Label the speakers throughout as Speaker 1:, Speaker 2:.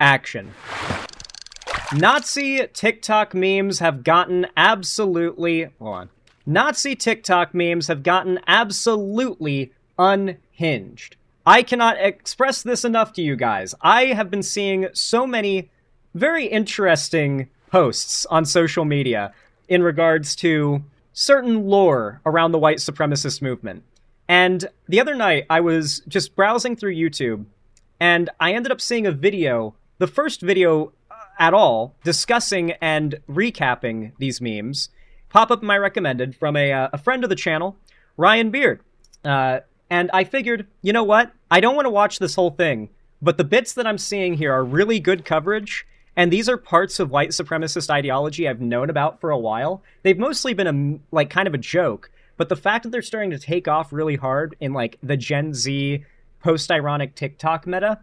Speaker 1: action. Nazi TikTok memes have gotten absolutely... Hold on. Nazi TikTok memes have gotten absolutely unhinged. I cannot express this enough to you guys. I have been seeing so many very interesting posts on social media in regards to certain lore around the white supremacist movement. And the other night, I was just browsing through YouTube, and I ended up seeing a video, the first video at all, discussing and recapping these memes, pop up in my recommended from a friend of the channel, Ryan Beard. And I figured, you know what? I don't want to watch this whole thing, but the bits that I'm seeing here are really good coverage, and these are parts of white supremacist ideology I've known about for a while. They've mostly been kind of a joke, but the fact that they're starting to take off really hard in like the Gen Z post-ironic TikTok meta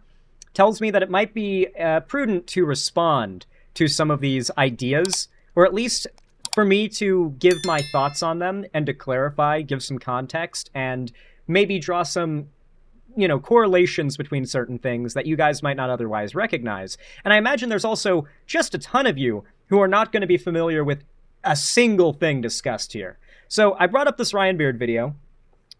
Speaker 1: tells me that it might be prudent to respond to some of these ideas, or at least for me to give my thoughts on them and to clarify, give some context, and maybe draw some, correlations between certain things that you guys might not otherwise recognize. And I imagine there's also just a ton of you who are not going to be familiar with a single thing discussed here. So I brought up this Ryan Beard video,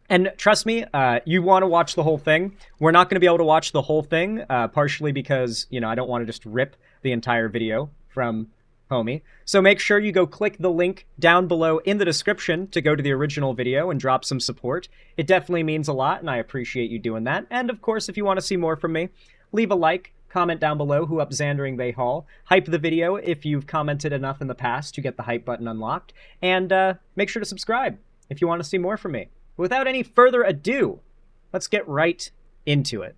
Speaker 1: and trust me, you want to watch the whole thing. We're not going to be able to watch the whole thing, partially because, I don't want to just rip the entire video from homie. So make sure you go click the link down below in the description to go to the original video and drop some support. It definitely means a lot, and I appreciate you doing that. And of course, if you want to see more from me, leave a like, comment down below who up Xandering they haul, hype the video if you've commented enough in the past to get the hype button unlocked, and make sure to subscribe if you want to see more from me. Without any further ado, let's get right into it.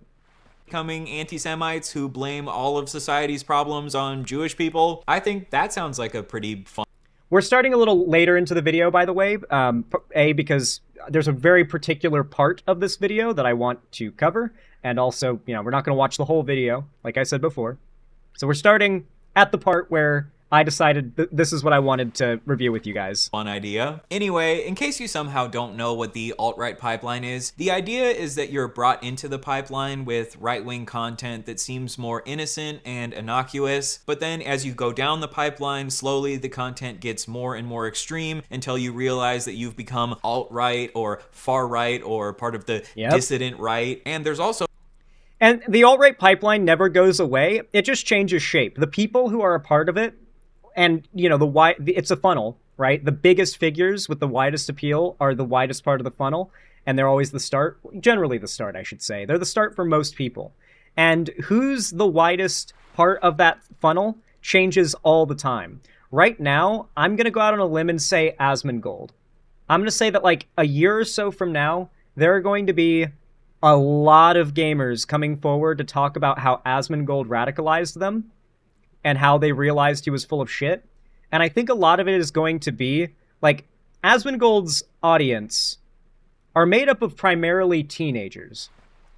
Speaker 2: Becoming anti-Semites who blame all of society's problems on Jewish people. I think that sounds like a pretty fun...
Speaker 1: We're starting a little later into the video, by the way, because there's a very particular part of this video that I want to cover, and also, we're not going to watch the whole video, like I said before. So we're starting at the part where I decided this is what I wanted to review with you guys.
Speaker 2: Fun idea. Anyway, in case you somehow don't know what the alt-right pipeline is, the idea is that you're brought into the pipeline with right-wing content that seems more innocent and innocuous, but then as you go down the pipeline, slowly the content gets more and more extreme until you realize that you've become alt-right or far-right or part of the dissident right. And there's also...
Speaker 1: And the alt-right pipeline never goes away. It just changes shape. The people who are a part of it, and, it's a funnel, right? The biggest figures with the widest appeal are the widest part of the funnel, and they're always the start. Generally the start, I should say. They're the start for most people. And who's the widest part of that funnel changes all the time. Right now, I'm going to go out on a limb and say Asmongold. I'm going to say that, a year or so from now, there are going to be a lot of gamers coming forward to talk about how Asmongold radicalized them, and how they realized he was full of shit. And I think a lot of it is going to be, Asmongold's audience are made up of primarily teenagers.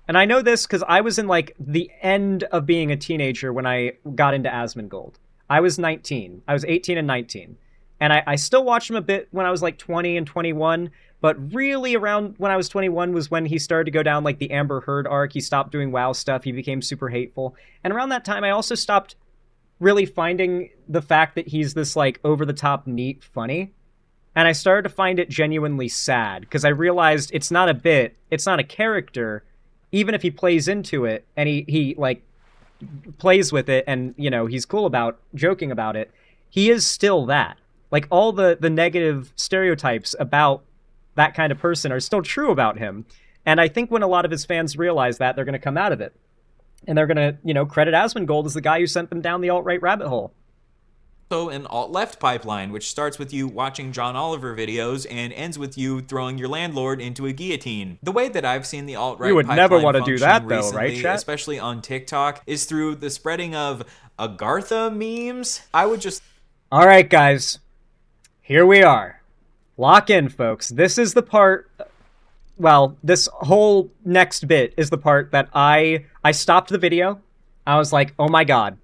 Speaker 1: And I know this because I was in, the end of being a teenager when I got into Asmongold. I was 19. I was 18 and 19. And I still watched him a bit when I was, 20 and 21, but really around when I was 21 was when he started to go down, the Amber Heard arc. He stopped doing WoW stuff. He became super hateful. And around that time, I also stopped really finding the fact that he's this over-the-top neat funny, and I started to find it genuinely sad because I realized it's not a bit, it's not a character. Even if he plays into it and he plays with it and he's cool about joking about it, he is still that. All the negative stereotypes about that kind of person are still true about him, and I think when a lot of his fans realize that, they're going to come out of it. And they're going to, credit Asmongold as the guy who sent them down the alt-right rabbit hole.
Speaker 2: So an alt-left pipeline, which starts with you watching John Oliver videos and ends with you throwing your landlord into a guillotine. The way that I've seen the alt-right pipeline
Speaker 1: You would never want to do that, though, right, chat?
Speaker 2: Especially on TikTok, is through the spreading of Agartha memes. I would just...
Speaker 1: All right, guys. Here we are. Lock in, folks. This is the part... Well, this whole next bit is the part that I stopped the video. I was like, oh my god,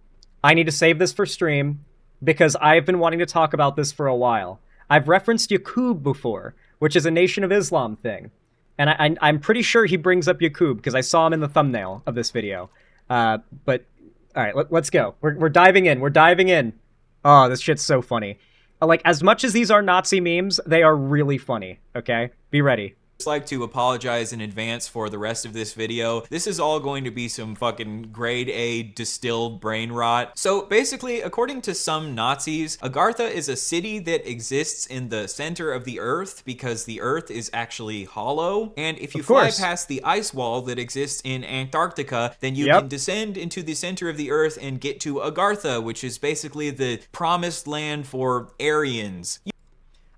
Speaker 1: I need to save this for stream because I've been wanting to talk about this for a while. I've referenced Yaqub before, which is a Nation of Islam thing. And I'm pretty sure he brings up Yaqub because I saw him in the thumbnail of this video. But All right, let's go. We're diving in. We're diving in. Oh, this shit's so funny. Like, as much as these are Nazi memes, they are really funny, okay? Be ready.
Speaker 2: Just like to apologize in advance for the rest of this video. This is all going to be some fucking grade A distilled brain rot. So basically, according to some Nazis, Agartha is a city that exists in the center of the earth because the earth is actually hollow. And if you fly past the ice wall that exists in Antarctica, then you can descend into the center of the earth and get to Agartha, which is basically the promised land for Aryans.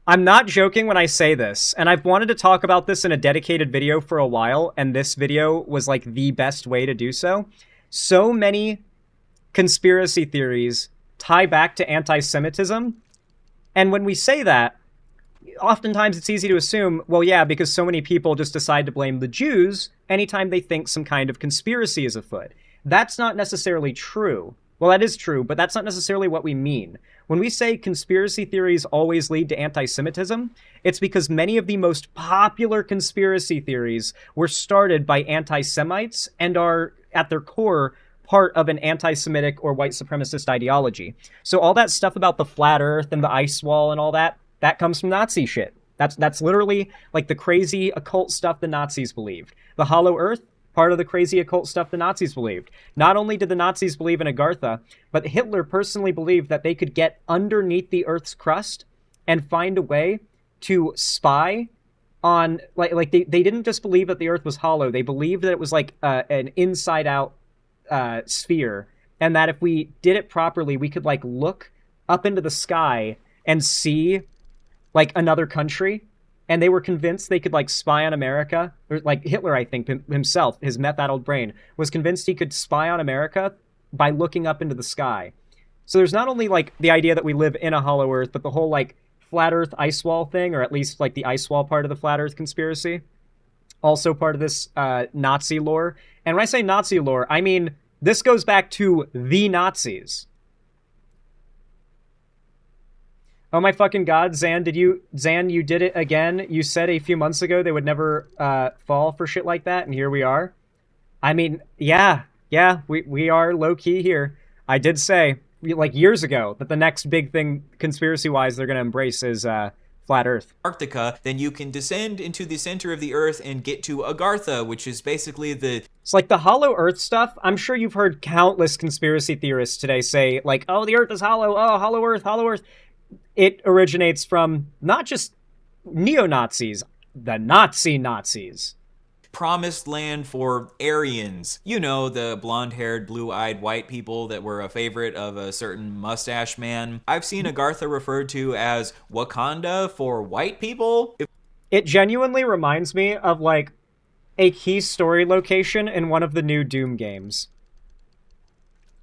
Speaker 1: I'm not joking when I say this, and I've wanted to talk about this in a dedicated video for a while, and this video was like the best way to do so. So many conspiracy theories tie back to anti-Semitism, and when we say that, oftentimes it's easy to assume, well, yeah, because so many people just decide to blame the Jews anytime they think some kind of conspiracy is afoot. That's not necessarily true. Well, that is true, but that's not necessarily what we mean. When we say conspiracy theories always lead to anti-Semitism, it's because many of the most popular conspiracy theories were started by anti-Semites and are, at their core, part of an anti-Semitic or white supremacist ideology. So all that stuff about the flat earth and the ice wall and all that, that comes from Nazi shit. That's literally like the crazy occult stuff the Nazis believed. The hollow earth, part of the crazy occult stuff the Nazis believed. Not only did the Nazis believe in Agartha, but Hitler personally believed that they could get underneath the Earth's crust and find a way to spy on, like they didn't just believe that the Earth was hollow. They believed that it was like an inside-out sphere, and that if we did it properly, we could like look up into the sky and see like another country. And they were convinced they could, like, spy on America. Or, like, Hitler, I think, himself, his meth-addled brain, was convinced he could spy on America by looking up into the sky. So there's not only, like, the idea that we live in a hollow earth, but the whole, like, flat earth ice wall thing, or at least, like, the ice wall part of the flat earth conspiracy. Also part of this Nazi lore. And when I say Nazi lore, I mean, this goes back to the Nazis. Oh my fucking god, Zan, you did it again. You said a few months ago they would never fall for shit like that, and here we are. I mean, yeah, we are low-key here. I did say, like, years ago, that the next big thing, conspiracy-wise, they're going to embrace is flat Earth.
Speaker 2: Antarctica, then you can descend into the center of the Earth and get to Agartha, which is basically the...
Speaker 1: It's like the hollow Earth stuff. I'm sure you've heard countless conspiracy theorists today say, like, oh, the Earth is hollow, oh, hollow Earth, hollow Earth. It originates from not just neo-Nazis, the Nazis.
Speaker 2: Promised land for Aryans. You know, the blonde-haired, blue-eyed white people that were a favorite of a certain mustache man. I've seen Agartha referred to as Wakanda for white people.
Speaker 1: It genuinely reminds me of, like, a key story location in one of the new Doom games.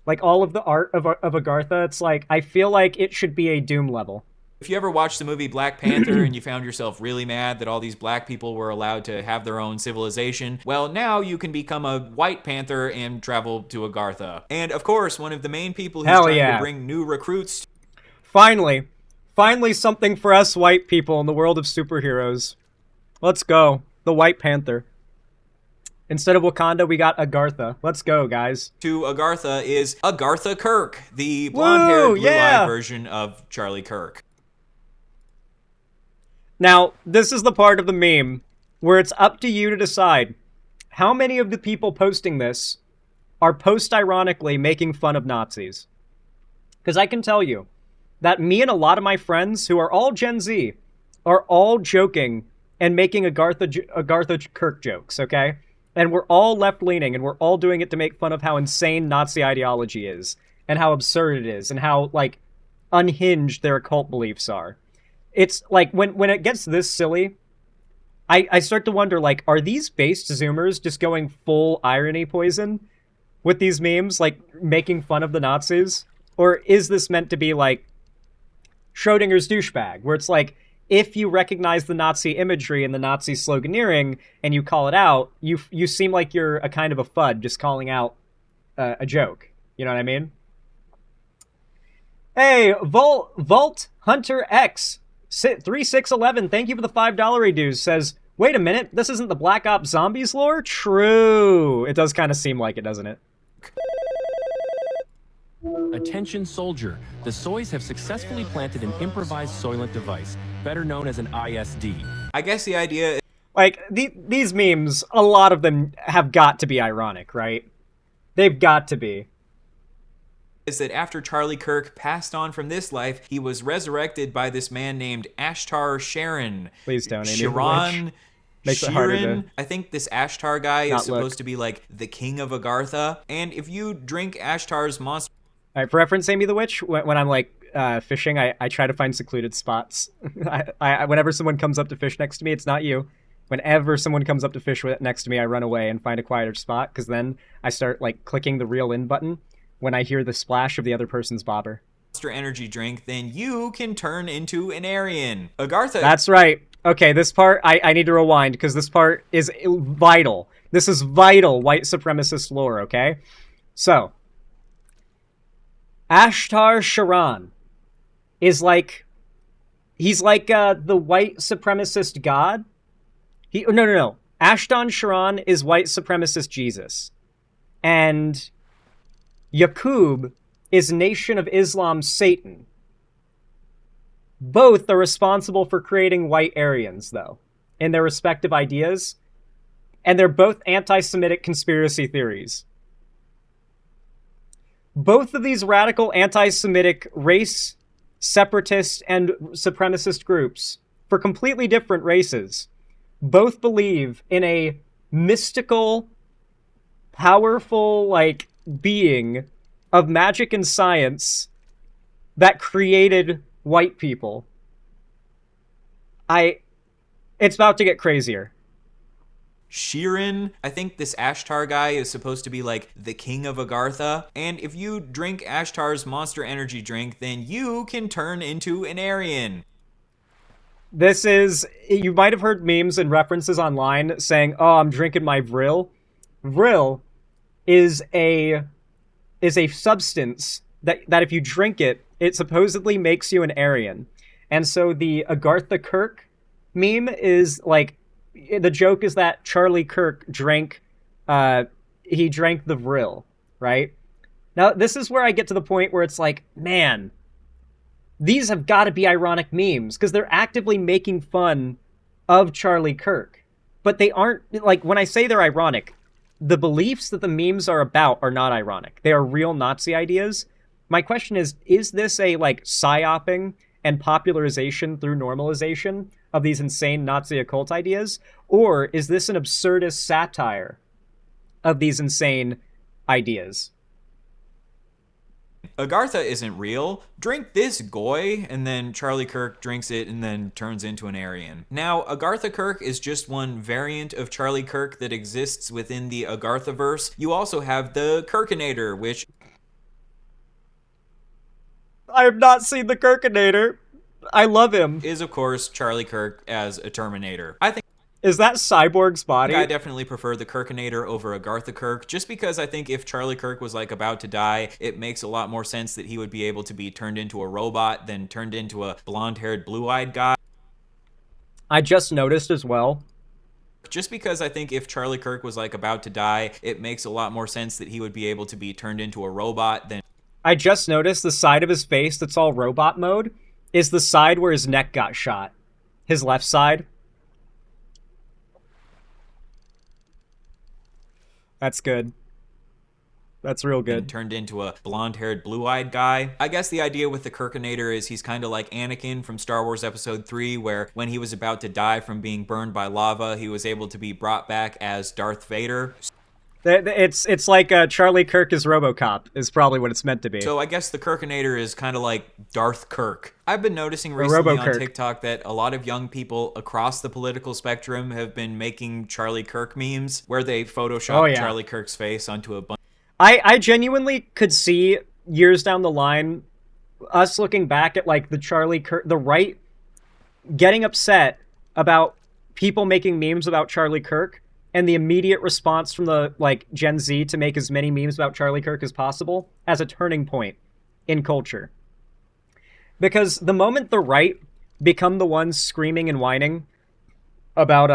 Speaker 1: Like, all of the art of Agartha, it's like, I feel like it should be a Doom level.
Speaker 2: If you ever watched the movie Black Panther and you found yourself really mad that all these black people were allowed to have their own civilization, well, now you can become a white panther and travel to Agartha. And, of course, one of the main people who's trying to bring new recruits...
Speaker 1: Finally something for us white people in the world of superheroes. Let's go. The White Panther. Instead of Wakanda, we got Agartha. Let's go, guys.
Speaker 2: To Agartha is Agartha Kirk, the blonde-haired, blue-eyed version of Charlie Kirk.
Speaker 1: Now, this is the part of the meme where it's up to you to decide how many of the people posting this are post-ironically making fun of Nazis. Because I can tell you that me and a lot of my friends, who are all Gen Z, are all joking and making Agartha Kirk jokes, okay? And we're all left-leaning, and we're all doing it to make fun of how insane Nazi ideology is, and how absurd it is, and how, like, unhinged their occult beliefs are. It's, like, when it gets this silly, I start to wonder, like, are these based Zoomers just going full irony poison with these memes, like, making fun of the Nazis? Or is this meant to be, like, Schrodinger's douchebag, where it's like, if you recognize the Nazi imagery and the Nazi sloganeering and you call it out, you seem like you're a kind of a FUD just calling out a joke. You know what I mean? Hey, Vault Hunter X 3611, thank you for the $5 reduce, says, wait a minute, this isn't the Black Ops Zombies lore? True. It does kind of seem like it, doesn't it?
Speaker 3: Attention soldier, the Soys have successfully planted an improvised soylent device, better known as an ISD.
Speaker 2: I guess the idea
Speaker 1: Like, these memes, a lot of them have got to be ironic, right? They've got to be.
Speaker 2: is that after Charlie Kirk passed on from this life, he was resurrected by this man named Ashtar Sharon.
Speaker 1: Please don't.
Speaker 2: Sharon.
Speaker 1: Makes it harder to
Speaker 2: I think this Ashtar guy is
Speaker 1: not
Speaker 2: supposed
Speaker 1: look.
Speaker 2: to be like the king of Agartha. And if you drink Ashtar's monster
Speaker 1: All right, for reference, Amy the Witch, when I'm like fishing, I try to find secluded spots. Whenever someone comes up to fish next to me, it's not you. Whenever someone comes up to fish next to me, I run away and find a quieter spot, because then I start like clicking the reel in button when I hear the splash of the other person's bobber.
Speaker 2: energy drink, then you can turn into an Aryan. Agartha.
Speaker 1: That's right. Okay, this part, I need to rewind, because this part is vital. This is vital white supremacist lore, okay? So, Ashtar Sharan is like... He's like the white supremacist god. No. Ashton Sharan is white supremacist Jesus. And Yaqub is Nation of Islam Satan. Both are responsible for creating white Aryans, though, in their respective ideas. And they're both anti-Semitic conspiracy theories. Both of these radical anti-Semitic race, separatist, and supremacist groups, for completely different races, both believe in a mystical, powerful, like, being of magic and science that created white people. It's about to get crazier.
Speaker 2: Sheeran. I think this Ashtar guy is supposed to be like the king of Agartha. And if you drink Ashtar's monster energy drink, then you can turn into an Aryan.
Speaker 1: This is, you might have heard memes and references online saying, oh, I'm drinking my Vril. Vril is a substance that if you drink it, it supposedly makes you an Aryan. And so the Agartha Kirk meme is like, the joke is that Charlie Kirk drank the Vril, right? Now, this is where I get to the point where it's like, man, these have got to be ironic memes, because they're actively making fun of Charlie Kirk. But they aren't, like, when I say they're ironic, the beliefs that the memes are about are not ironic. They are real Nazi ideas. My question is this a, like, psyoping and popularization through normalization of these insane Nazi occult ideas? Or is this an absurdist satire of these insane ideas?
Speaker 2: Agartha isn't real. Drink this, goy. And then Charlie Kirk drinks it and then turns into an Aryan. Now, Agartha Kirk is just one variant of Charlie Kirk that exists within the Agarthaverse. You also have the Kirkinator, which...
Speaker 1: I have not seen the Kirkinator. I love him.
Speaker 2: Is, of course, Charlie Kirk as a Terminator. I think...
Speaker 1: Is that Cyborg's body?
Speaker 2: I definitely prefer the Kirkinator over Agartha Kirk, just because I think if Charlie Kirk was, like, about to die, it makes a lot more sense that he would be able to be turned into a robot than turned into a blonde-haired, blue-eyed guy.
Speaker 1: I just noticed as well.
Speaker 2: Just because I think if Charlie Kirk was, like, about to die, it makes a lot more sense that he would be able to be turned into a robot than...
Speaker 1: I just noticed the side of his face that's all robot mode is the side where his neck got shot. His left side. That's good. That's real good.
Speaker 2: Turned into a blonde-haired, blue-eyed guy. I guess the idea with the Kirkinator is he's kind of like Anakin from Star Wars Episode 3, where when he was about to die from being burned by lava, he was able to be brought back as Darth Vader.
Speaker 1: It's like Charlie Kirk is RoboCop, is probably what it's meant to be.
Speaker 2: So I guess the Kirkinator is kind of like Darth Kirk. I've been noticing recently on TikTok that a lot of young people across the political spectrum have been making Charlie Kirk memes, where they Photoshop Charlie Kirk's face onto a bunch.
Speaker 1: I genuinely could see years down the line us looking back at like the Charlie Kirk, the right getting upset about people making memes about Charlie Kirk, and the immediate response from the like Gen Z to make as many memes about Charlie Kirk as possible as a turning point in culture. Because the moment the right become the ones screaming and whining about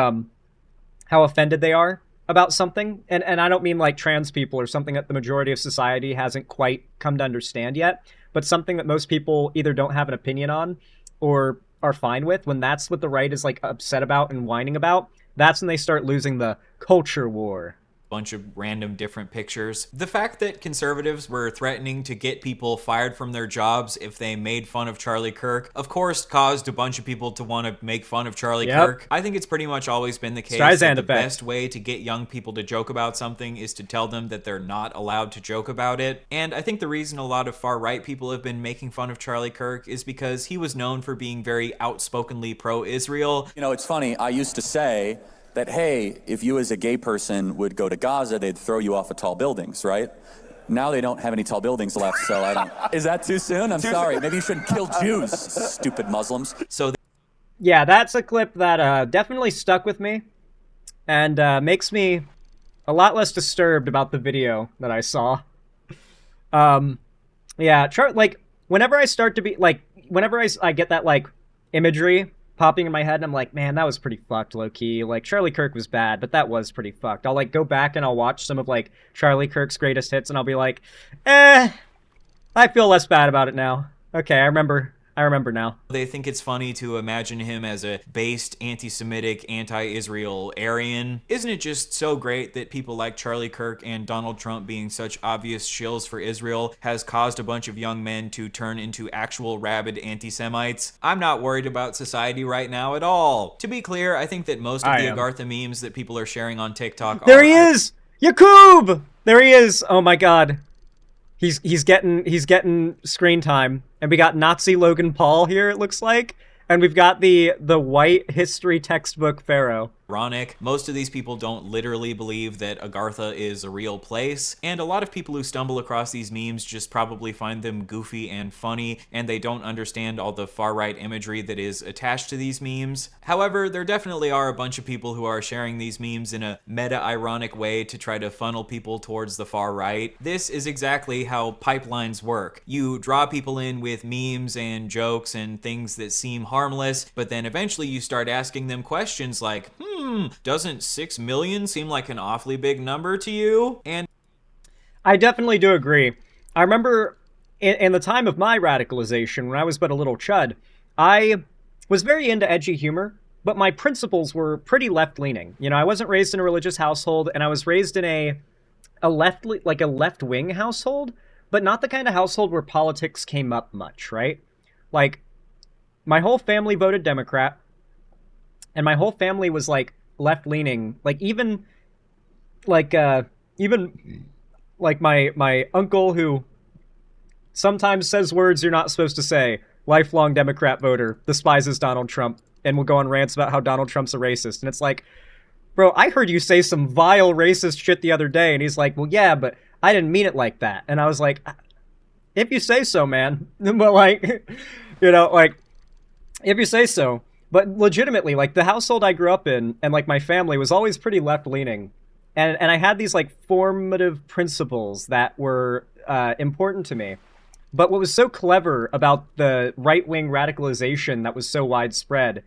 Speaker 1: how offended they are about something, and I don't mean like trans people or something that the majority of society hasn't quite come to understand yet, but something that most people either don't have an opinion on or are fine with, when that's what the right is like upset about and whining about, that's when they start losing the culture war.
Speaker 2: Bunch of random different pictures. The fact that conservatives were threatening to get people fired from their jobs if they made fun of Charlie Kirk, of course, caused a bunch of people to want to make fun of Charlie Kirk. I think it's pretty much always been the case that the best way to get young people to joke about something is to tell them that they're not allowed to joke about it. And I think the reason a lot of far-right people have been making fun of Charlie Kirk is because he was known for being very outspokenly pro-Israel.
Speaker 4: You know, it's funny, I used to say that, hey, if you as a gay person would go to Gaza, they'd throw you off of tall buildings, right? Now they don't have any tall buildings left, so I don't... Is that too soon? I'm sorry. Maybe you shouldn't kill Jews, stupid Muslims.
Speaker 2: So
Speaker 1: yeah, that's a clip that definitely stuck with me and makes me a lot less disturbed about the video that I saw. Yeah, like, whenever I start to be, like, whenever I get that, like, imagery popping in my head, and I'm like, man, that was pretty fucked, low-key. Like, Charlie Kirk was bad, but that was pretty fucked. I'll, like, go back and I'll watch some of, like, Charlie Kirk's greatest hits, and I'll be like, I feel less bad about it now. Okay, I remember now.
Speaker 2: They think it's funny to imagine him as a based, anti-Semitic, anti-Israel Aryan. Isn't it just so great that people like Charlie Kirk and Donald Trump being such obvious shills for Israel has caused a bunch of young men to turn into actual rabid anti-Semites? I'm not worried about society right now at all. To be clear, I think that most of the Agartha memes that people are sharing on TikTok
Speaker 1: There he is! Yakub! There he is! Oh my god. He's getting screen time, and we got Nazi Logan Paul here, it looks like, and we've got the white history textbook Pharaoh.
Speaker 2: Ironic. Most of these people don't literally believe that Agartha is a real place, and a lot of people who stumble across these memes just probably find them goofy and funny, and they don't understand all the far-right imagery that is attached to these memes. However, there definitely are a bunch of people who are sharing these memes in a meta-ironic way to try to funnel people towards the far right. This is exactly how pipelines work. You draw people in with memes and jokes and things that seem harmless, but then eventually you start asking them questions like, doesn't 6 million seem like an awfully big number to you? And
Speaker 1: I definitely do agree. I remember in the time of my radicalization, when I was but a little chud, I was very into edgy humor, but my principles were pretty left-leaning. You know, I wasn't raised in a religious household, and I was raised in a left-wing household, but not the kind of household where politics came up much, right? Like, my whole family voted Democrat, and my whole family was, like, left-leaning. Like, even my uncle, who sometimes says words you're not supposed to say, lifelong Democrat voter, despises Donald Trump, and will go on rants about how Donald Trump's a racist. And it's like, bro, I heard you say some vile racist shit the other day. And he's like, well, yeah, but I didn't mean it like that. And I was like, if you say so, man. But, like, you know, like, if you say so. But legitimately, like, the household I grew up in and, like, my family was always pretty left-leaning. And I had these, like, formative principles that were important to me. But what was so clever about the right-wing radicalization that was so widespread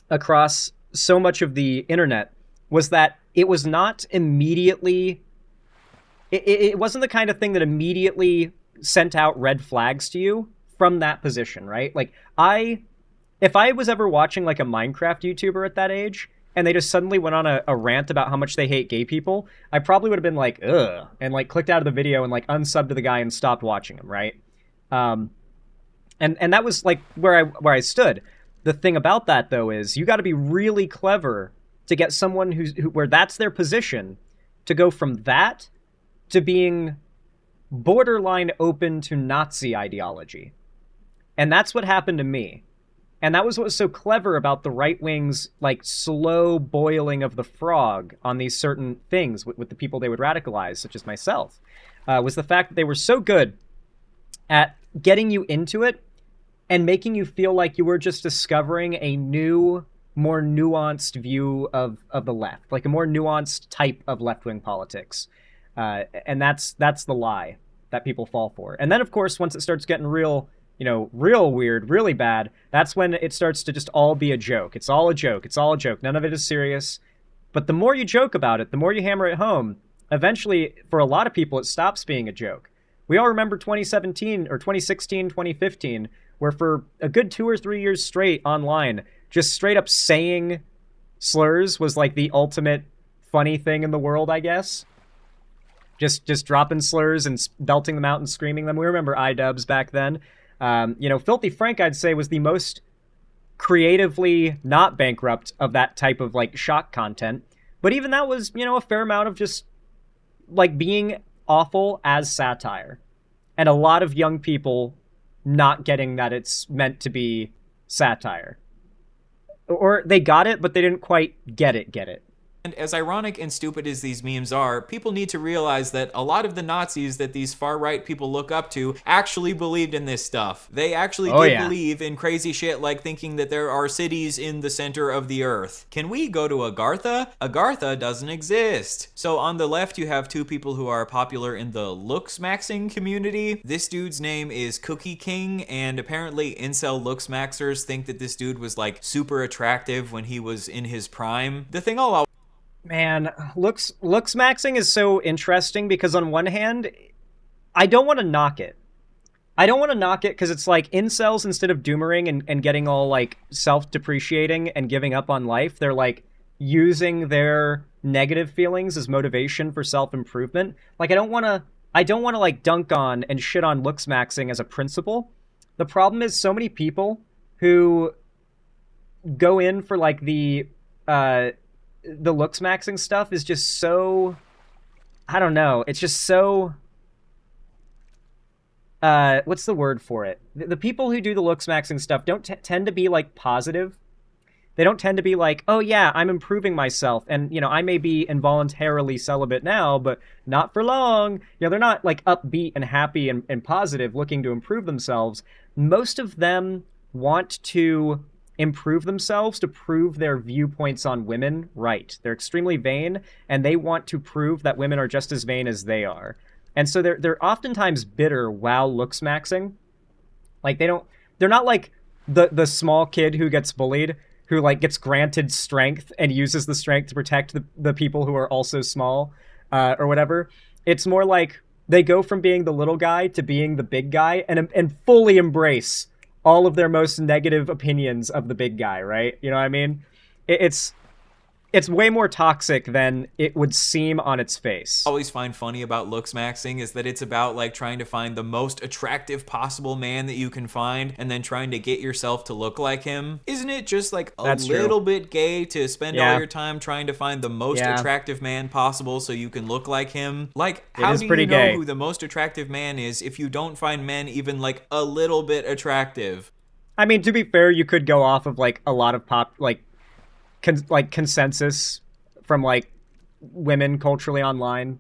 Speaker 1: across so much of the internet was that it was not immediately... It wasn't the kind of thing that immediately sent out red flags to you from that position, right? Like, if I was ever watching, like, a Minecraft YouTuber at that age, and they just suddenly went on a rant about how much they hate gay people, I probably would have been like, ugh, and, like, clicked out of the video and, like, unsubbed to the guy and stopped watching him, right? And that was, like, where I stood. The thing about that, though, is you got to be really clever to get someone where that's their position to go from that to being borderline open to Nazi ideology. And that's what happened to me. And that was what was so clever about the right wing's, like, slow boiling of the frog on these certain things with the people they would radicalize, such as myself, was the fact that they were so good at getting you into it and making you feel like you were just discovering a new, more nuanced view of the left, like a more nuanced type of left-wing politics. And that's the lie that people fall for. And then, of course, once it starts getting real weird, really bad, that's when it starts to just all be a joke. It's all a joke. It's all a joke. None of it is serious. But the more you joke about it, the more you hammer it home, eventually, for a lot of people, it stops being a joke. We all remember 2017 or 2016, 2015, where for a good 2 or 3 years straight online, just straight up saying slurs was like the ultimate funny thing in the world, I guess. Just dropping slurs and belting them out and screaming them. We remember iDubbbz back then. Filthy Frank, I'd say, was the most creatively not bankrupt of that type of like shock content. But even that was, a fair amount of just like being awful as satire. And a lot of young people not getting that it's meant to be satire. Or they got it, but they didn't quite get it.
Speaker 2: And as ironic and stupid as these memes are, people need to realize that a lot of the Nazis that these far-right people look up to actually believed in this stuff. They actually did believe in crazy shit like thinking that there are cities in the center of the earth. Can we go to Agartha? Agartha doesn't exist. So on the left, you have two people who are popular in the looks-maxing community. This dude's name is Cookie King, and apparently incel looks-maxers think that this dude was like super attractive when he was in his prime. The thing I'll
Speaker 1: Man, looks maxing is so interesting because on one hand, I don't want to knock it. I don't want to knock it because it's like incels, instead of doomering and getting all like self-depreciating and giving up on life, they're like using their negative feelings as motivation for self-improvement. Like I don't want to like dunk on and shit on looks maxing as a principle. The problem is so many people who go in for like the looks maxing stuff is just so, I don't know. It's just so, what's the word for it? The people who do the looks maxing stuff don't tend to be like positive. They don't tend to be like, oh yeah, I'm improving myself. And, I may be involuntarily celibate now, but not for long. They're not like upbeat and happy and positive looking to improve themselves. Most of them want to improve themselves to prove their viewpoints on women right. They're extremely vain, and they want to prove that women are just as vain as they are. And so they're oftentimes bitter while looks maxing. Like they're not like the small kid who gets bullied, who like gets granted strength and uses the strength to protect the people who are also small, or whatever. It's more like they go from being the little guy to being the big guy and fully embrace all of their most negative opinions of the big guy, right? You know what I mean? It's way more toxic than it would seem on its face.
Speaker 2: Always find funny about looks maxing is that it's about like trying to find the most attractive possible man that you can find and then trying to get yourself to look like him. Isn't it just like a little bit gay to spend all your time trying to find the most attractive man possible so you can look like him? Like, how do you know who the most attractive man is if you don't find men even like a little bit attractive?
Speaker 1: I mean, to be fair, you could go off of like a lot of consensus from like women culturally online,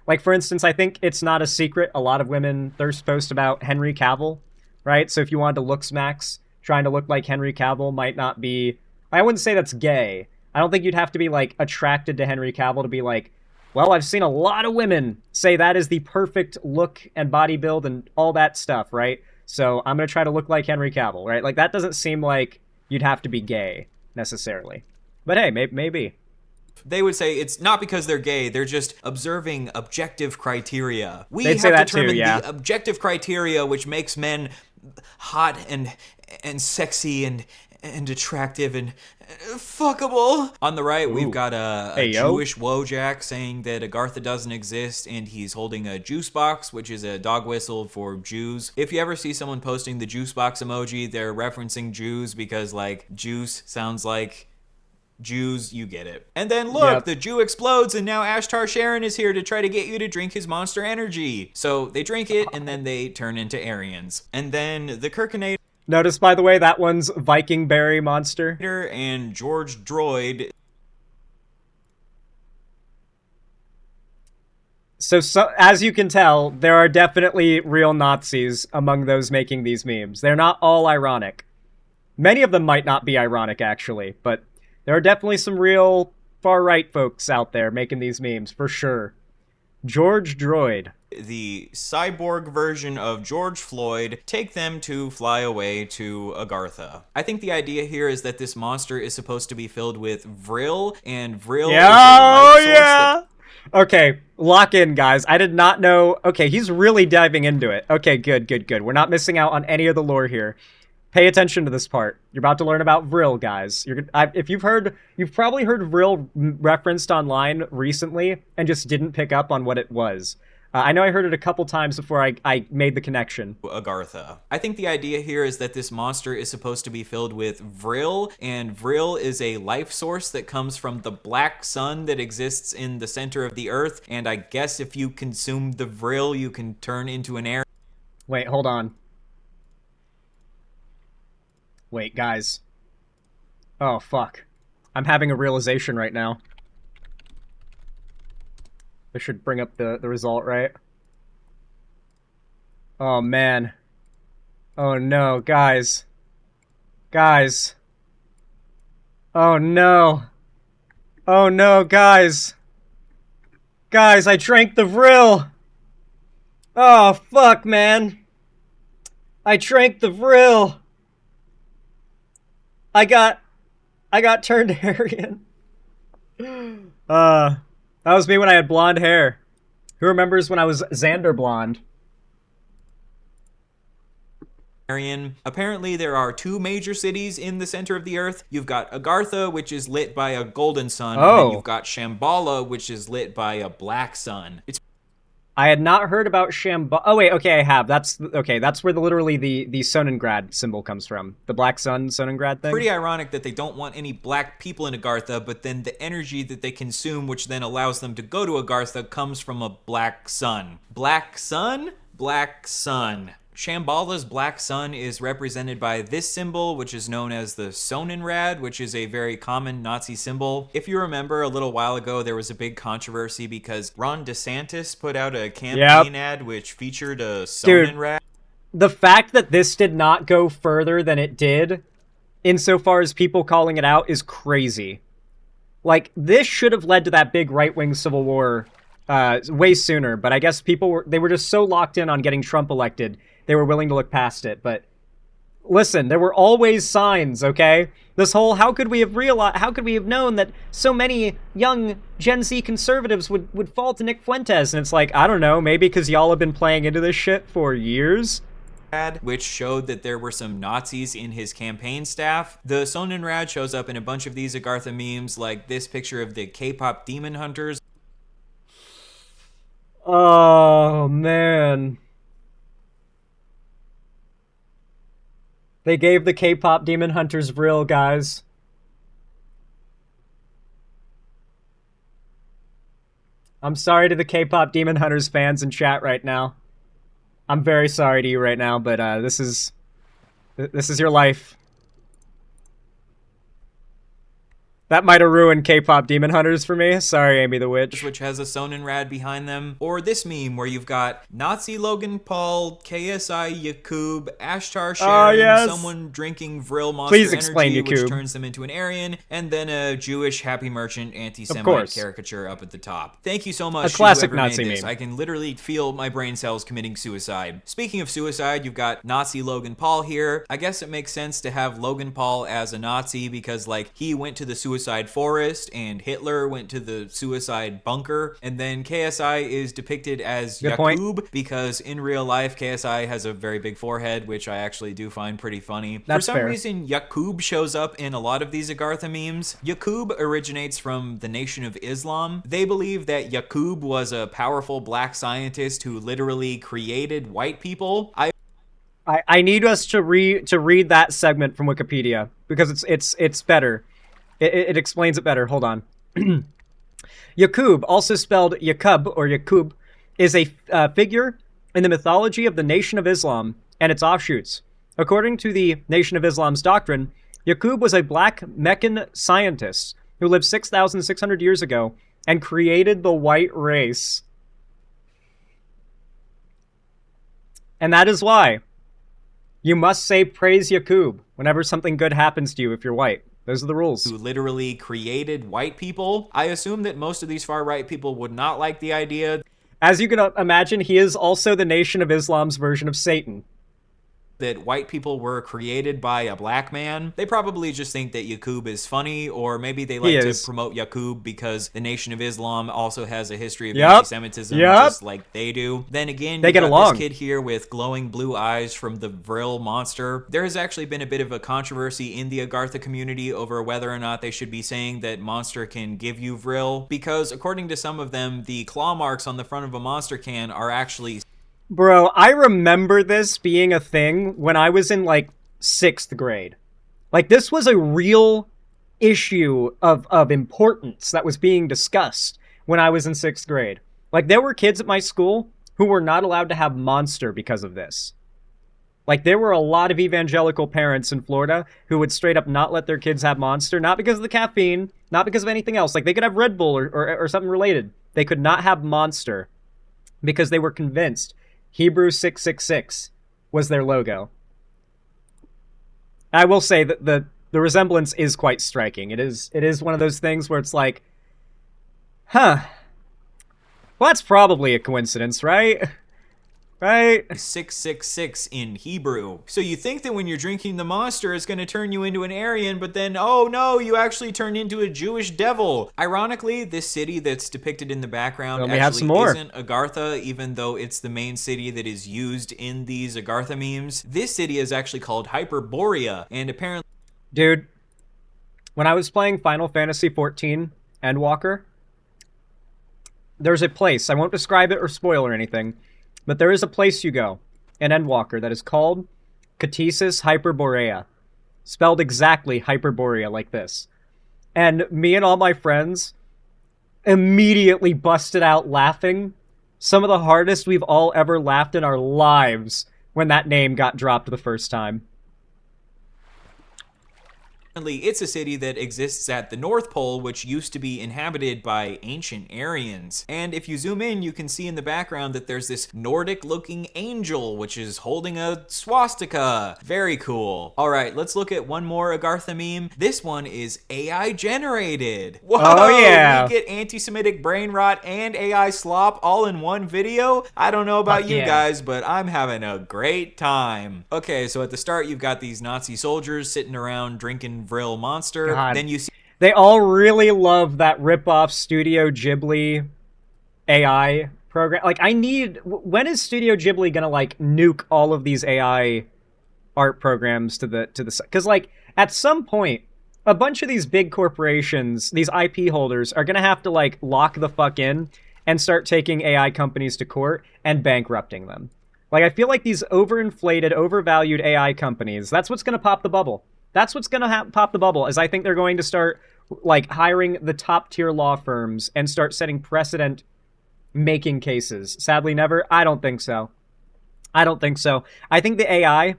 Speaker 1: like for instance, I think it's not a secret a lot of women thirst post about Henry Cavill, right? So if you wanted to looks max, trying to look like Henry Cavill might not be, I wouldn't say that's gay. I don't think you'd have to be like attracted to Henry Cavill to be like, well, I've seen a lot of women say that is the perfect look and body build and all that stuff, right? So I'm going to try to look like Henry Cavill, right? Like that doesn't seem like you'd have to be gay necessarily. But hey, maybe.
Speaker 2: They would say it's not because they're gay, they're just observing objective criteria. We
Speaker 1: They'd
Speaker 2: have determined the objective criteria which makes men hot and sexy and attractive and fuckable. On the right, we've got a Jewish Wojak saying that Agartha doesn't exist, and he's holding a juice box, which is a dog whistle for Jews. If you ever see someone posting the juice box emoji, they're referencing Jews because, like, juice sounds like Jews, you get it. And then look, the Jew explodes, and now Ashtar Sharon is here to try to get you to drink his monster energy. So they drink it, and then they turn into Aryans. And then the Kirkinator.
Speaker 1: Notice, by the way, that one's Viking Berry Monster.
Speaker 2: And George Droid.
Speaker 1: So, as you can tell, there are definitely real Nazis among those making these memes. They're not all ironic. Many of them might not be ironic, actually, but there are definitely some real far-right folks out there making these memes, for sure. George Droid.
Speaker 2: the cyborg version of George Floyd, take them to fly away to Agartha. I think the idea here is that this monster is supposed to be filled with Vril, and Vril is a life source that...
Speaker 1: Okay, lock in, guys. I did not know. Okay, he's really diving into it. Okay, good. We're not missing out on any of the lore here. Pay attention to this part. You're about to learn about Vril, guys. If you've probably heard Vril referenced online recently and just didn't pick up on what it was. I know I heard it a couple times before I made the connection.
Speaker 2: Agartha. I think the idea here is that this monster is supposed to be filled with Vril, and Vril is a life source that comes from the black sun that exists in the center of the earth, and I guess if you consume the Vril, you can turn into an air.
Speaker 1: Wait, hold on. Wait, guys. Oh, fuck. I'm having a realization right now. I should bring up the result, right? Oh, man. Oh, no, guys. Guys. Oh, no. Oh, no, guys. Guys, I drank the Vril. Oh, fuck, man. I drank the Vril. I got turned Aryan. That was me when I had blonde hair. Who remembers when I was Xander blonde?
Speaker 2: Apparently there are two major cities in the center of the earth. You've got Agartha, which is lit by a golden sun, and then you've got Shambhala, which is lit by a black sun.
Speaker 1: I had not heard about Shambhala. Oh, wait, okay, I have. That's where literally the Sonengrad symbol comes from. The black sun Sonengrad thing.
Speaker 2: Pretty ironic that they don't want any black people in Agartha, but then the energy that they consume, which then allows them to go to Agartha, comes from a black sun. Black sun? Black sun. Shambhala's black sun is represented by this symbol, which is known as the Sonenrad, which is a very common Nazi symbol. If you remember, a little while ago, there was a big controversy because Ron DeSantis put out a campaign ad which featured a Sonenrad.
Speaker 1: Dude, the fact that this did not go further than it did, insofar as people calling it out, is crazy. Like, this should have led to that big right-wing civil war way sooner, but I guess they were just so locked in on getting Trump elected, they were willing to look past it. But listen, there were always signs, okay? This whole how could we have known that so many young Gen Z conservatives would fall to Nick Fuentes? And it's like, I don't know, maybe because y'all have been playing into this shit for years?
Speaker 2: Which showed that there were some Nazis in his campaign staff. The Sonenrad shows up in a bunch of these Agartha memes, like this picture of the K-pop demon hunters.
Speaker 1: Oh, man. They gave the K-pop demon hunters Vril, guys. I'm sorry to the K-pop demon hunters fans in chat right now. I'm very sorry to you right now, but this is your life. That might have ruined K-pop Demon Hunters for me. Sorry, Amy the Witch.
Speaker 2: Which has a Sonenrad behind them. Or this meme where you've got Nazi Logan Paul, KSI Yakub, Ashtar sharing, someone drinking Vril Monster Energy, which turns them into an Aryan, and then a Jewish Happy Merchant anti-Semite caricature up at the top. Thank you so much.
Speaker 1: A classic Nazi meme.
Speaker 2: I can literally feel my brain cells committing suicide. Speaking of suicide, you've got Nazi Logan Paul here. I guess it makes sense to have Logan Paul as a Nazi because, like, he went to the suicide forest and Hitler went to the suicide bunker, and then KSI is depicted as Yakub because in real life KSI has a very big forehead, which I actually do find pretty funny. For some reason, Yakub shows up in a lot of these Agartha memes. Yakub originates from the Nation of Islam. They believe that Yakub was a powerful black scientist who literally created white people.
Speaker 1: I need us to read that segment from Wikipedia because it's better. It explains it better. Hold on. Yakub, also spelled Yakub or Yakub, is a figure in the mythology of the Nation of Islam and its offshoots. According to the Nation of Islam's doctrine, Yakub was a black Meccan scientist who lived 6,600 years ago and created the white race. And that is why you must say praise Yakub whenever something good happens to you if you're white. Those are the rules.
Speaker 2: Who literally created white people. I assume that most of these far-right people would not like the idea.
Speaker 1: As you can imagine, he is also the Nation of Islam's version of Satan.
Speaker 2: That white people were created by a black man. They probably just think that Yaqub is funny, or maybe they like to promote Yaqub because the Nation of Islam also has a history of anti-Semitism, just like they do. Then again, they get along. This kid here with glowing blue eyes from the Vril monster. There has actually been a bit of a controversy in the Agartha community over whether or not they should be saying that monster can give you Vril, because according to some of them, the claw marks on the front of a monster can are actually...
Speaker 1: Bro, I remember this being a thing when I was in, like, 6th grade. Like, this was a real issue of importance that was being discussed when I was in 6th grade. Like, there were kids at my school who were not allowed to have Monster because of this. Like, there were a lot of evangelical parents in Florida who would straight up not let their kids have Monster, not because of the caffeine, not because of anything else. Like, they could have Red Bull or something related. They could not have Monster because they were convinced Hebrew 666 was their logo. I will say that the resemblance is quite striking. It is one of those things where it's like, huh, well, that's probably a coincidence, right? Right?
Speaker 2: 666 in Hebrew. So you think that when you're drinking the monster, it's going to turn you into an Aryan, but then, oh no, you actually turn into a Jewish devil. Ironically, this city that's depicted in the background actually isn't Agartha, even though it's the main city that is used in these Agartha memes. This city is actually called Hyperborea, and apparently...
Speaker 1: Dude, when I was playing Final Fantasy XIV Endwalker, there's a place, I won't describe it or spoil or anything, but there is a place you go in Endwalker that is called Catesis Hyperborea. Spelled exactly Hyperborea like this. And me and all my friends immediately busted out laughing. Some of the hardest we've all ever laughed in our lives when that name got dropped the first time.
Speaker 2: It's a city that exists at the North Pole, which used to be inhabited by ancient Aryans. And if you zoom in, you can see in the background that there's this Nordic-looking angel, which is holding a swastika. Very cool. All right, let's look at one more Agartha meme. This one is AI-generated. Whoa!
Speaker 1: Oh, yeah.
Speaker 2: We get anti-Semitic brain rot and AI slop all in one video? I don't know about you guys, but I'm having a great time. Okay, so at the start, you've got these Nazi soldiers sitting around drinking Vril monster.
Speaker 1: God.
Speaker 2: Then you see
Speaker 1: they all really love that rip-off Studio Ghibli AI program. Like, when is Studio Ghibli gonna, like, nuke all of these AI art programs to the because, like, at some point, a bunch of these big corporations, these IP holders, are gonna have to, like, lock the fuck in and start taking AI companies to court and bankrupting them. Like, I feel like these overinflated, overvalued AI companies, that's what's gonna pop the bubble. That's what's going to pop the bubble, is I think they're going to start, like, hiring the top-tier law firms and start setting precedent making cases. Sadly, never. I don't think so. I don't think so. I think the AI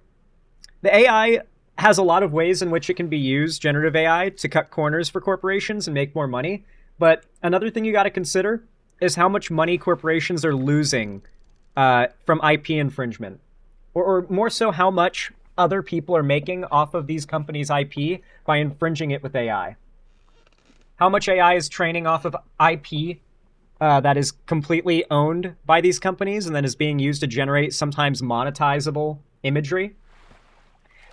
Speaker 1: has a lot of ways in which it can be used, generative AI, to cut corners for corporations and make more money. But another thing you got to consider is how much money corporations are losing from IP infringement. Or more so, how much other people are making off of these companies' IP by infringing it with AI. How much AI is training off of IP that is completely owned by these companies and then is being used to generate sometimes monetizable imagery.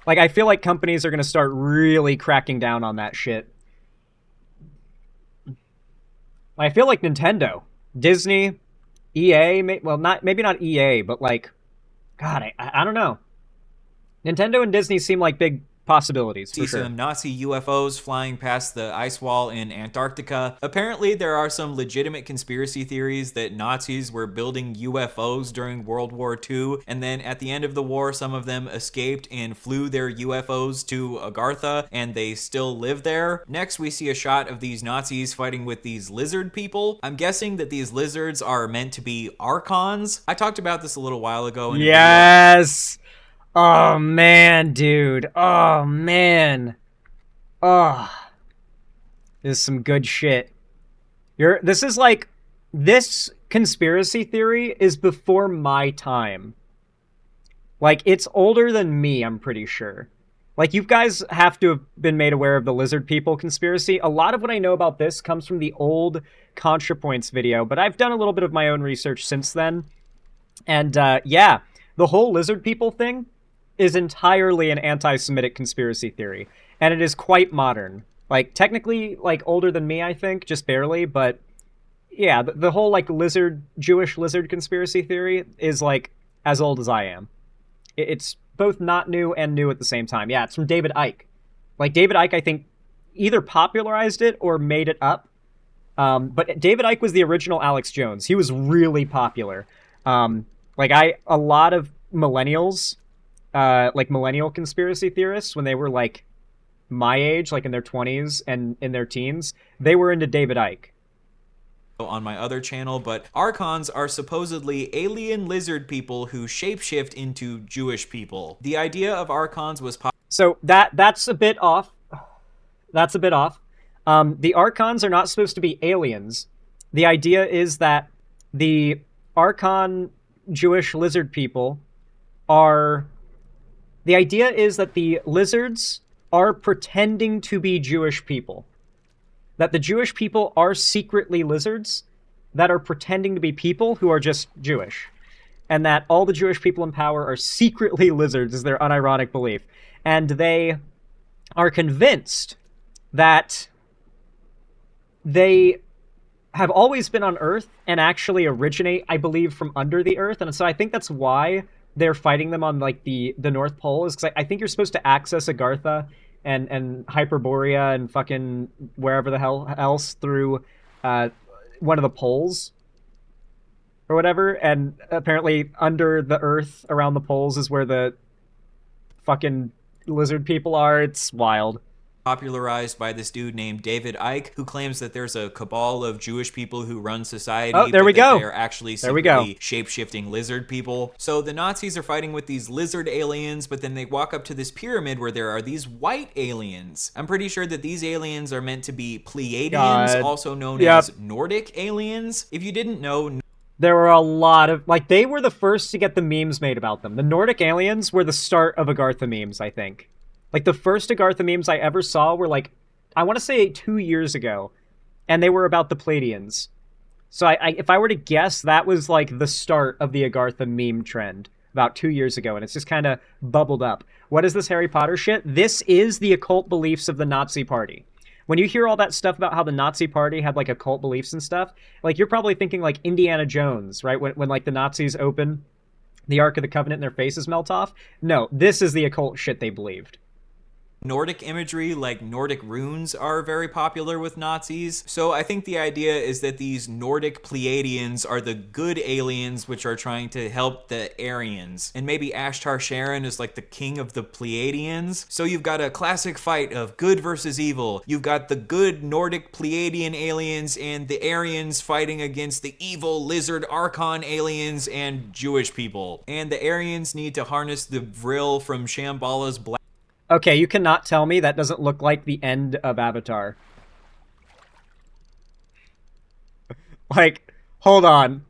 Speaker 1: Like, I feel like companies are going to start really cracking down on that shit. I feel like Nintendo, Disney, EA, maybe not EA, but, like, God, I don't know. Nintendo and Disney seem like big possibilities, for sure.
Speaker 2: Some Nazi UFOs flying past the ice wall in Antarctica. Apparently, there are some legitimate conspiracy theories that Nazis were building UFOs during World War II, and then at the end of the war, some of them escaped and flew their UFOs to Agartha, and they still live there. Next, we see a shot of these Nazis fighting with these lizard people. I'm guessing that these lizards are meant to be Archons. I talked about this a little while ago in a
Speaker 1: Yes! Oh, man, dude. Oh, man. Oh. This is some good shit. This conspiracy theory is before my time. Like, it's older than me, I'm pretty sure. Like, you guys have to have been made aware of the lizard people conspiracy. A lot of what I know about this comes from the old ContraPoints video, but I've done a little bit of my own research since then. And, yeah, the whole lizard people thing is entirely an anti-Semitic conspiracy theory. And it is quite modern. Like, technically, like, older than me, I think, just barely, but yeah, the whole, like, Jewish lizard conspiracy theory is, like, as old as I am. It's both not new and new at the same time. Yeah, it's from David Icke. Like, David Icke, I think, either popularized it or made it up. But David Icke was the original Alex Jones. He was really popular. A lot of millennials, like millennial conspiracy theorists, when they were, like, my age, like in their 20s and in their teens, they were into David Icke.
Speaker 2: On my other channel, but Archons are supposedly alien lizard people who shapeshift into Jewish people. The idea of Archons was
Speaker 1: So that's a bit off. That's a bit off. The Archons are not supposed to be aliens. The idea is that the Archon Jewish lizard people are... The idea is that the lizards are pretending to be Jewish people. That the Jewish people are secretly lizards that are pretending to be people who are just Jewish. And that all the Jewish people in power are secretly lizards is their unironic belief. And they are convinced that they have always been on Earth and actually originate, I believe, from under the Earth. And so I think that's why they're fighting them on, like, the North Pole, is because I think you're supposed to access Agartha and Hyperborea and fucking wherever the hell else through one of the poles or whatever, and apparently under the Earth around the poles is where the fucking lizard people are. It's wild.
Speaker 2: Popularized by this dude named David Icke, who claims that there's a cabal of Jewish people who run society.
Speaker 1: Oh, there we go.
Speaker 2: They're actually secretly shape-shifting lizard people. So the Nazis are fighting with these lizard aliens, but then they walk up to this pyramid where there are these white aliens. I'm pretty sure that these aliens are meant to be Pleiadians, also known as Nordic aliens. If you didn't know...
Speaker 1: There were a lot of... Like, they were the first to get the memes made about them. The Nordic aliens were the start of Agartha memes, I think. Like, the first Agartha memes I ever saw were, like, I want to say 2 years ago, and they were about the Pleiadians. So if I were to guess, that was, like, the start of the Agartha meme trend about 2 years ago, and it's just kind of bubbled up. What is this Harry Potter shit? This is the occult beliefs of the Nazi Party. When you hear all that stuff about how the Nazi Party had, like, occult beliefs and stuff, like, you're probably thinking, like, Indiana Jones, right? When like, the Nazis open the Ark of the Covenant and their faces melt off. No, this is the occult shit they believed.
Speaker 2: Nordic imagery, like Nordic runes, are very popular with Nazis. So I think the idea is that these Nordic Pleiadians are the good aliens which are trying to help the Aryans. And maybe Ashtar Sharon is like the king of the Pleiadians. So you've got a classic fight of good versus evil. You've got the good Nordic Pleiadian aliens and the Aryans fighting against the evil lizard Archon aliens and Jewish people. And the Aryans need to harness the Vril from Shambhala's black...
Speaker 1: Okay, you cannot tell me that doesn't look like the end of Avatar. Like, hold on.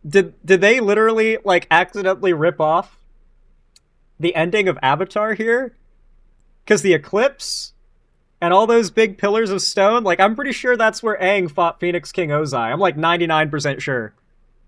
Speaker 1: Did they literally, like, accidentally rip off the ending of Avatar here? Because the eclipse and all those big pillars of stone, like, I'm pretty sure that's where Aang fought Phoenix King Ozai. I'm, like, 99% sure.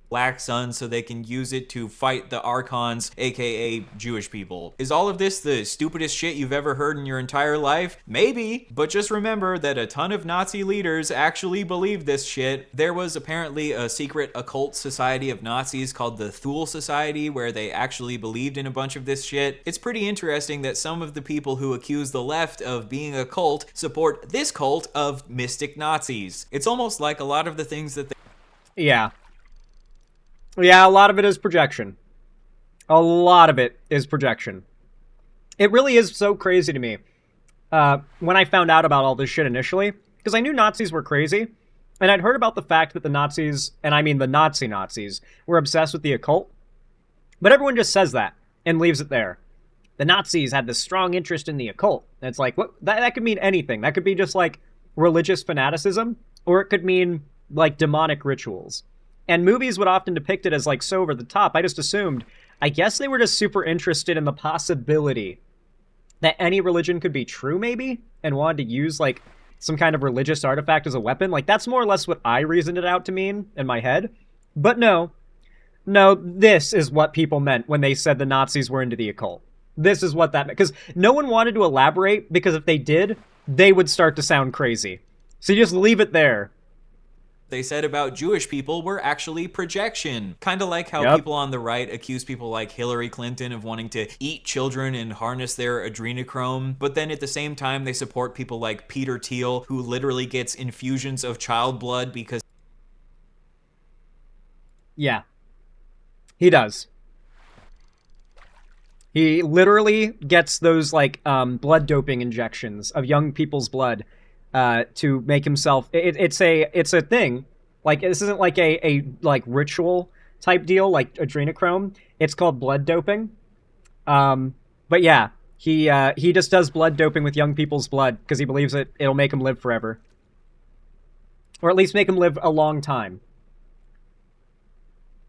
Speaker 2: Black sun so they can use it to fight the Archons, aka Jewish people. Is all of this the stupidest shit you've ever heard in your entire life? Maybe, but just remember that a ton of Nazi leaders actually believed this shit. There was apparently a secret occult society of Nazis called the Thule Society where they actually believed in a bunch of this shit. It's pretty interesting that some of the people who accuse the left of being a cult support this cult of mystic Nazis. It's almost like a lot of the things that they...
Speaker 1: Yeah. Yeah, a lot of it is projection. A lot of it is projection. It really is so crazy to me. When I found out about all this shit initially, because I knew Nazis were crazy, and I'd heard about the fact that the Nazis, and I mean the Nazis, were obsessed with the occult. But everyone just says that, and leaves it there. The Nazis had this strong interest in the occult. And it's like, what? That could mean anything. That could be just like religious fanaticism, or it could mean like demonic rituals. And movies would often depict it as, like, so over the top. I just assumed, I guess they were just super interested in the possibility that any religion could be true, maybe, and wanted to use, like, some kind of religious artifact as a weapon. Like, that's more or less what I reasoned it out to mean in my head. But no, this is what people meant when they said the Nazis were into the occult. This is what that meant. Because no one wanted to elaborate, because if they did, they would start to sound crazy. So you just leave it there.
Speaker 2: They said about Jewish people were actually projection. Kind of like how people on the right accuse people like Hillary Clinton of wanting to eat children and harness their adrenochrome, but then at the same time they support people like Peter Thiel, who literally gets infusions of child blood because...
Speaker 1: Yeah. He does. He literally gets those, like, blood doping injections of young people's blood to make himself... It's a thing. Like, this isn't like a ritual type deal, like adrenochrome. It's called blood doping. But yeah, he just does blood doping with young people's blood because he believes it'll make him live forever. Or at least make him live a long time.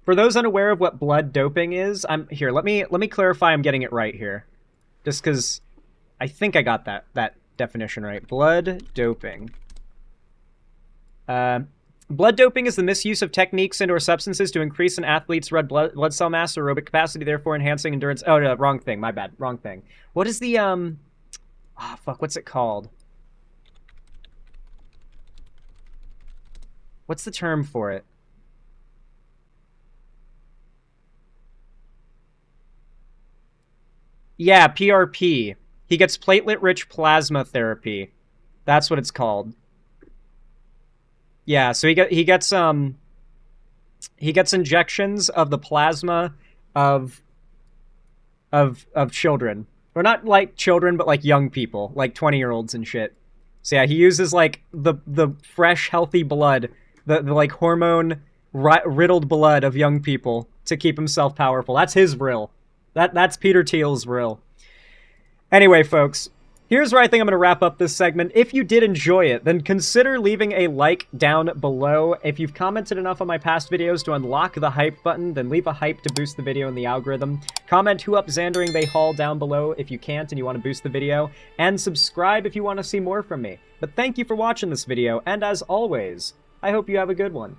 Speaker 1: For those unaware of what blood doping is, here, let me clarify I'm getting it right here. Just because I think I got that definition right. Blood doping. Blood doping is the misuse of techniques and/or substances to increase an athlete's red blood cell mass or aerobic capacity, therefore enhancing endurance. Oh, no, wrong thing. My bad. Wrong thing. What is the, oh, fuck, what's it called? What's the term for it? Yeah, PRP. He gets platelet-rich plasma therapy. That's what it's called. Yeah, so he gets injections of the plasma of children. Or not like children, but like young people, like 20-year-olds and shit. So yeah, he uses like the fresh, healthy blood, the like hormone riddled blood of young people to keep himself powerful. That's his Vril. That's Peter Thiel's Vril. Anyway, folks, here's where I think I'm going to wrap up this segment. If you did enjoy it, then consider leaving a like down below. If you've commented enough on my past videos to unlock the hype button, then leave a hype to boost the video in the algorithm. Comment who up Xandering they haul down below if you can't and you want to boost the video. And subscribe if you want to see more from me. But thank you for watching this video, and as always, I hope you have a good one.